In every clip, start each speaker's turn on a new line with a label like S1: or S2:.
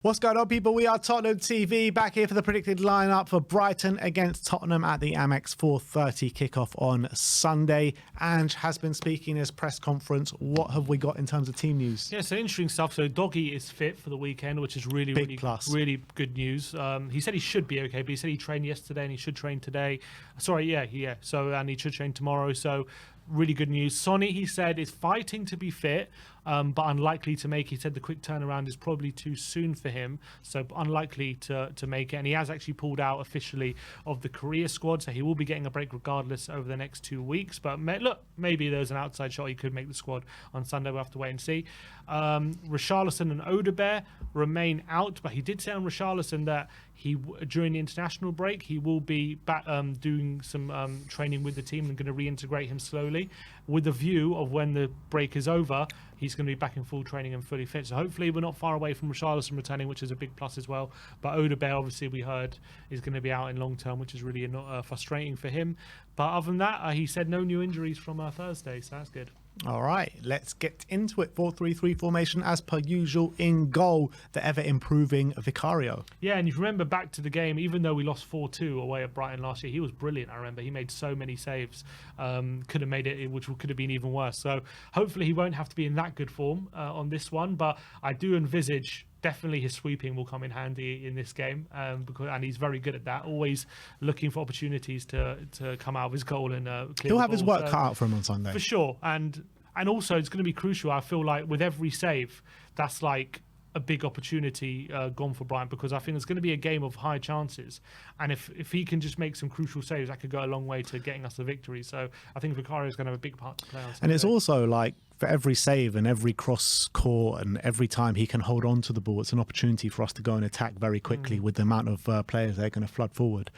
S1: What's going on, people? We are Tottenham TV, back here for the predicted lineup for Brighton against Tottenham at the Amex 4:30 kickoff on Sunday. Ange has been speaking in his press conference. What have we got in terms of team news?
S2: Yeah, so interesting stuff. So Doggy is fit for the weekend, which is really good news. He said he should be okay, but he said he trained yesterday and he should train today. Sorry, yeah. So and he should train tomorrow. So really good news. Sonny, he said, is fighting to be fit, but unlikely to make. He said the quick turnaround is probably too soon for him, so unlikely to make it. And he has actually pulled out officially of the Korea squad, so he will be getting a break regardless over the next 2 weeks. But look, maybe there's an outside shot he could make the squad on Sunday. We'll have to wait and see. Richarlison and Odegaard remain out, but he did say on Richarlison that during the international break he will be back doing some training with the team and going to reintegrate him slowly, with the view of when the break is over, he's going to be back in full training and fully fit. So hopefully we're not far away from Richarlison returning, which is a big plus as well. But Odegaard, obviously, we heard is going to be out in long term, which is really frustrating for him. But other than that, he said no new injuries from Thursday, so that's good.
S1: All right, let's get into it. 4-3-3 formation as per usual. In goal, the ever-improving Vicario.
S2: Yeah, and if you remember back to the game, even though we lost 4-2 away at Brighton last year, he was brilliant, I remember. He made so many saves. Could have made it, which could have been even worse. So hopefully he won't have to be in that good form on this one, but I do envisage definitely his sweeping will come in handy in this game, and he's very good at that, always looking for opportunities to come out of his goal and clear.
S1: He'll have his work cut out for him on Sunday.
S2: For sure, and also it's going to be crucial. I feel like with every save, that's like a big opportunity gone for Brighton, because I think it's going to be a game of high chances, and if he can just make some crucial saves, that could go a long way to getting us the victory. So I think Vicario is going to have a big part to play on Sunday.
S1: And it's also like, for every save and every cross court and every time he can hold on to the ball, it's an opportunity for us to go and attack very quickly with the amount of players they're going to flood forward.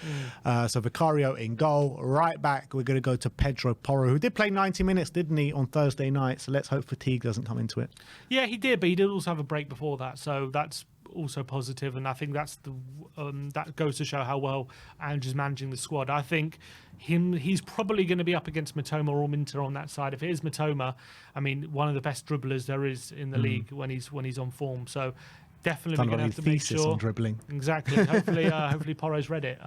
S1: So Vicario in goal. Right back, we're going to go to Pedro Porro, who did play 90 minutes, didn't he, on Thursday night? So let's hope fatigue doesn't come into it.
S2: Yeah, he did, but he did also have a break before that, so that's also positive, and I think that's that goes to show how well Ange is managing the squad. I think he's probably going to be up against Mitoma or Minter on that side. If it is Mitoma, I mean, one of the best dribblers there is in the league when he's on form. So definitely we're going to have to make sure.
S1: On dribbling.
S2: Exactly. Hopefully Porro's read it.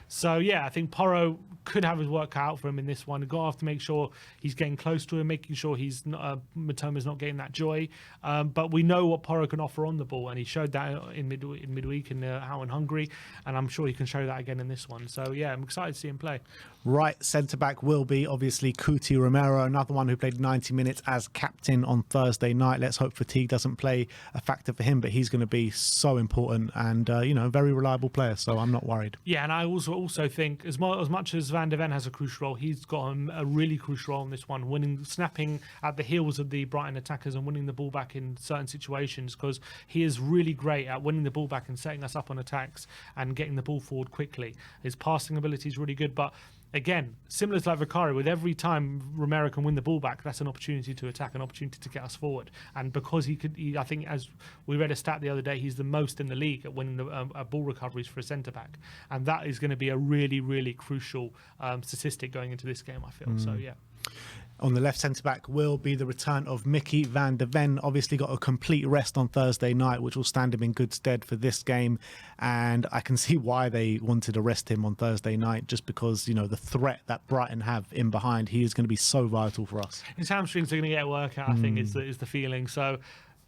S2: So yeah, I think Porro could have his work cut out for him in this one. You've got to have to make sure he's getting close to him, making sure Mitoma's not getting that joy. But we know what Porro can offer on the ball, and he showed that in midweek out in Hungary, and I'm sure he can show that again in this one. So yeah, I'm excited to see him play.
S1: Right centre-back will be obviously Cuti Romero, another one who played 90 minutes as captain on Thursday night. Let's hope fatigue doesn't play a factor for him, but he's going to be so important and, a very reliable player, so I'm not worried.
S2: Yeah, and I also think as much as Van de Ven has a crucial role, he's got a really crucial role in this one, snapping at the heels of the Brighton attackers and winning the ball back in certain situations, because he is really great at winning the ball back and setting us up on attacks and getting the ball forward quickly. His passing ability is really good, but again, similar to like Vicario, with every time Romero can win the ball back, that's an opportunity to attack, an opportunity to get us forward. And because I think, as we read a stat the other day, he's the most in the league at winning the ball recoveries for a centre-back. And that is going to be a really, really crucial statistic going into this game, I feel. So, yeah.
S1: On the left centre-back will be the return of Mickey van der Ven. Obviously got a complete rest on Thursday night, which will stand him in good stead for this game. And I can see why they wanted to rest him on Thursday night, just because, the threat that Brighton have in behind, he is going to be so vital for us.
S2: His hamstrings are going to get a workout, I think, is the feeling. So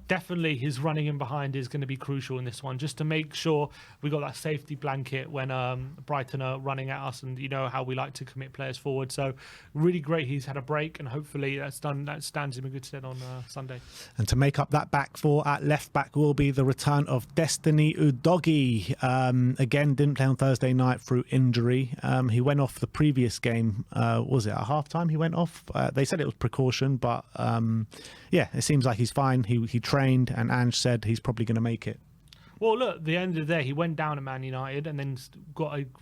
S2: definitely his running in behind is going to be crucial in this one, just to make sure we got that safety blanket when Brighton are running at us, and you know how we like to commit players forward. So really great he's had a break, and hopefully that stands him in good stead on Sunday.
S1: And to make up that back four, at left back will be the return of Destiny Udogie. Again, didn't play on Thursday night through injury. He went off the previous game. Was it at half-time he went off? They said it was precaution, but yeah, it seems like he's fine. He trained, and Ange said he's probably going to make it.
S2: Well, look, at the end of the day, he went down at Man United and then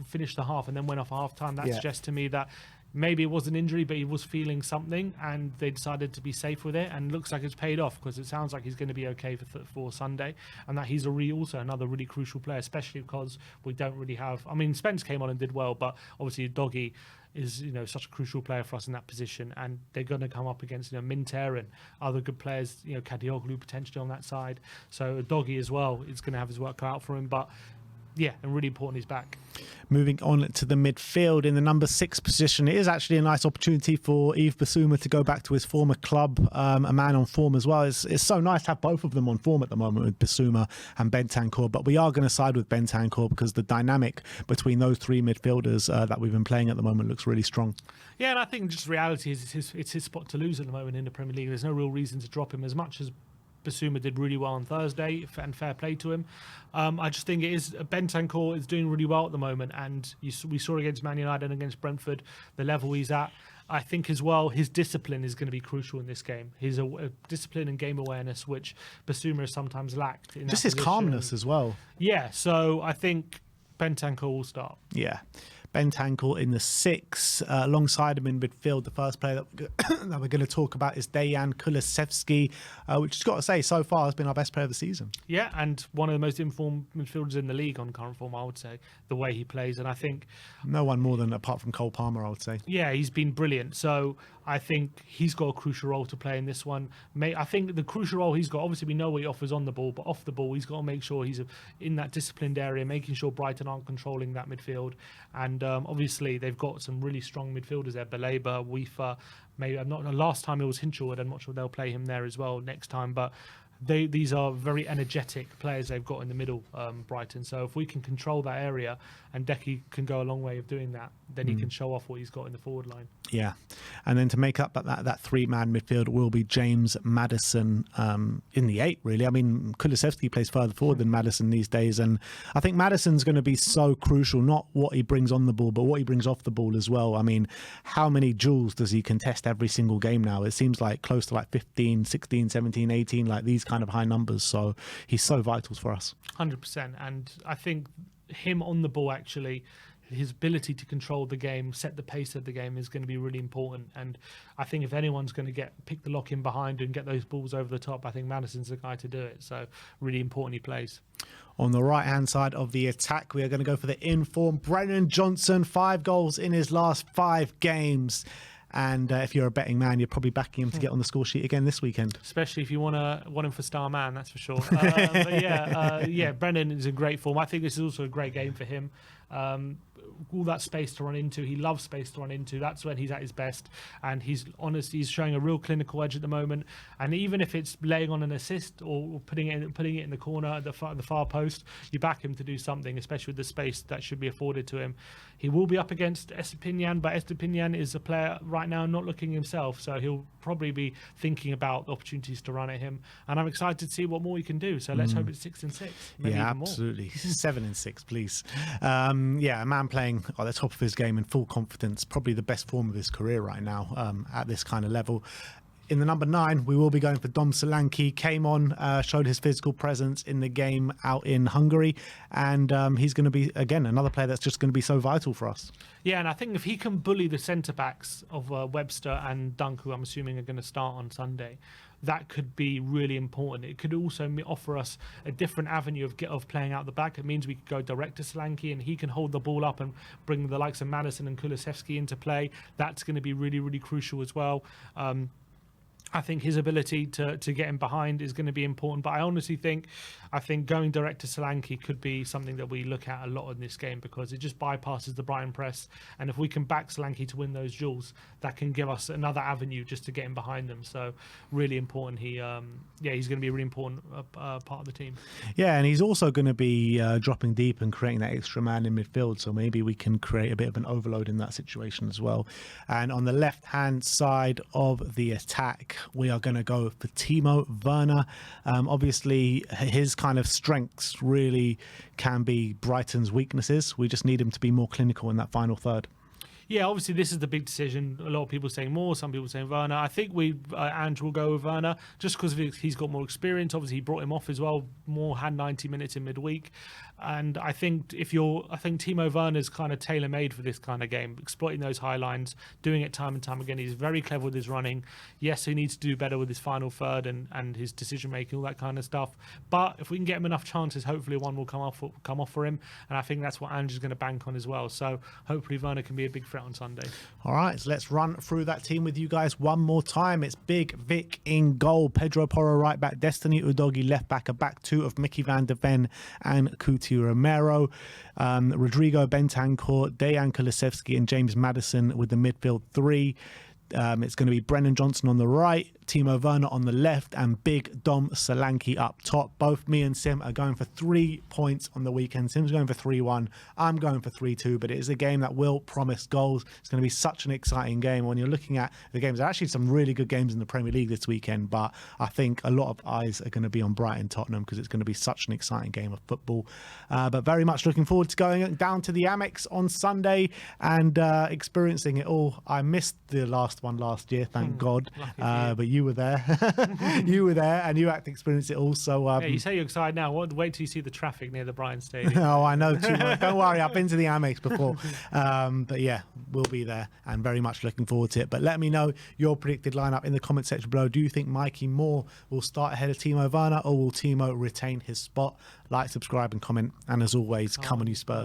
S2: finished the half and then went off at half-time. That suggests to me that maybe it was an injury, but he was feeling something, and they decided to be safe with it, and looks like it's paid off, because it sounds like he's going to be okay for Sunday, and that he's also another really crucial player, especially because we don't really have... I mean, Spence came on and did well, but obviously Doggy is such a crucial player for us in that position, and they're going to come up against Minter and other good players, Kadioglu potentially on that side. So Doggy as well is going to have his work cut out for him, but yeah, and really important he's back.
S1: Moving on to the midfield in the number 6 position, it is actually a nice opportunity for Yves Bissouma to go back to his former club, a man on form as well. It's so nice to have both of them on form at the moment with Bissouma and Bentancur, but we are going to side with Bentancur because the dynamic between those 3 midfielders that we've been playing at the moment looks really strong. Yeah,
S2: and I think just reality is it's his spot to lose at the moment in the Premier League. There's no real reason to drop him as much as Bissouma did really well on Thursday, and fair play to him. I just think Bentancur is doing really well at the moment, and we saw against Man United and against Brentford the level he's at. I think as well his discipline is going to be crucial in this game. His discipline and game awareness, which Bissouma has sometimes lacked.
S1: Just his calmness as well.
S2: Yeah, so I think Bentancur will start.
S1: Yeah. Bentancur in the 6, alongside him in midfield. The first player that we're going to talk about is Dejan Kulusevski, which has got to say so far has been our best player of the season.
S2: Yeah, and one of the most informed midfielders in the league on current form, I would say, the way he plays. And I think
S1: no one more than apart from Cole Palmer, I would say.
S2: Yeah, he's been brilliant. So I think he's got a crucial role to play in this one. I think the crucial role he's got, obviously we know what he offers on the ball, but off the ball he's got to make sure he's in that disciplined area, making sure Brighton aren't controlling that midfield. And obviously they've got some really strong midfielders there, Baleba, Weefa, maybe last time it was Hinchelwood. I'm not sure they'll play him there as well next time, but these are very energetic players they've got in the middle, Brighton. So if we can control that area, and Decky can go a long way of doing that, then he can show off what he's got in the forward line.
S1: Yeah, and then to make up that 3-man midfield will be James Maddison in the 8, really. I mean, Kulusevski plays further forward than Maddison these days, and I think Maddison's going to be so crucial, not what he brings on the ball, but what he brings off the ball as well. I mean, how many duels does he contest every single game now? It seems like close to like 15, 16, 17, 18, like these kind of high numbers. So he's so vital for us.
S2: 100%. And I think him on the ball, actually, his ability to control the game, set the pace of the game is going to be really important. And I think if anyone's going to pick the lock in behind and get those balls over the top, I think Maddison's the guy to do it. So really important he plays.
S1: On the right-hand side of the attack, we are going to go for the informed Brennan Johnson, 5 goals in his last 5 games. And if you're a betting man, you're probably backing him to get on the score sheet again this weekend.
S2: Especially if you want him for star man, that's for sure. But yeah, Brennan is in great form. I think this is also a great game for him. All that space to run into. He loves space to run into. That's when he's at his best. And he's showing a real clinical edge at the moment. And even if it's laying on an assist or putting it in the corner at the far post, you back him to do something, especially with the space that should be afforded to him. He will be up against Estepinian, but Estepinian is a player right now not looking himself, so he'll probably be thinking about the opportunities to run at him. And I'm excited to see what more he can do. So let's hope it's 6 and 6. Maybe
S1: yeah,
S2: even
S1: absolutely. 7 and 6, please. Yeah, a man playing at the top of his game in full confidence, probably the best form of his career right now at this kind of level. In the number 9, we will be going for Dom Solanke. Came on, showed his physical presence in the game out in Hungary, and he's going to be, again, another player that's just going to be so vital for us.
S2: Yeah, and I think if he can bully the centre-backs of Webster and Dunk, who I'm assuming are going to start on Sunday, that could be really important. It could also offer us a different avenue of playing out the back. It means we could go direct to Solanke and he can hold the ball up and bring the likes of Maddison and Kulusevski into play. That's going to be really, really crucial as well. I think his ability to get him behind is going to be important. But I honestly think going direct to Solanke could be something that we look at a lot in this game, because it just bypasses the Brighton press. And if we can back Solanke to win those duels, that can give us another avenue just to get him behind them. So really important. He's going to be a really important part of the team.
S1: Yeah, and he's also going to be dropping deep and creating that extra man in midfield. So maybe we can create a bit of an overload in that situation as well. And on the left-hand side of the attack, we are going to go for Timo Werner. Obviously, his kind of strengths really can be Brighton's weaknesses. We just need him to be more clinical in that final third.
S2: Yeah, obviously this is the big decision. A lot of people saying Moore, some people saying Werner. I think Ange will go with Werner just because he's got more experience. Obviously, he brought him off as well. Moore had 90 minutes in midweek. And I think Timo Werner's kind of tailor-made for this kind of game, exploiting those high lines, doing it time and time again. He's very clever with his running. Yes, he needs to do better with his final third and his decision-making, all that kind of stuff. But if we can get him enough chances, hopefully one will come off for him. And I think that's what Ange is going to bank on as well. So hopefully Werner can be a big threat for it on Sunday.
S1: All right, so let's run through that team with you guys one more time. It's Big Vic in goal, Pedro Porro right back, Destiny Udogie left back, a back two of Mickey van der Ven and Kuti Romero, Rodrigo Bentancur, Dejan Kulusevski and James Maddison with the midfield three. It's going to be Brennan Johnson on the right, Timo Werner on the left, and Big Dom Solanke up top. Both me and Sim are going for 3 points on the weekend. Sim's going for 3-1. I'm going for 3-2, but it is a game that will promise goals. It's going to be such an exciting game. When you're looking at the games, there are actually some really good games in the Premier League this weekend, but I think a lot of eyes are going to be on Brighton Tottenham because it's going to be such an exciting game of football. But very much looking forward to going down to the Amex on Sunday and experiencing it all. I missed the last one last year, thank God, but you were there. You were there and you had to experience it all. So
S2: yeah, you say you're excited now. Wait till you see the traffic near the Brighton Stadium.
S1: Oh, I know too much. Don't worry, I've been to the Amex before. But yeah, we'll be there and very much looking forward to it. But let me know your predicted lineup in the comment section below. Do you think Mikey Moore will start ahead of Timo Werner, or will Timo retain his spot? Like, subscribe and comment, and as always, come on you Spurs.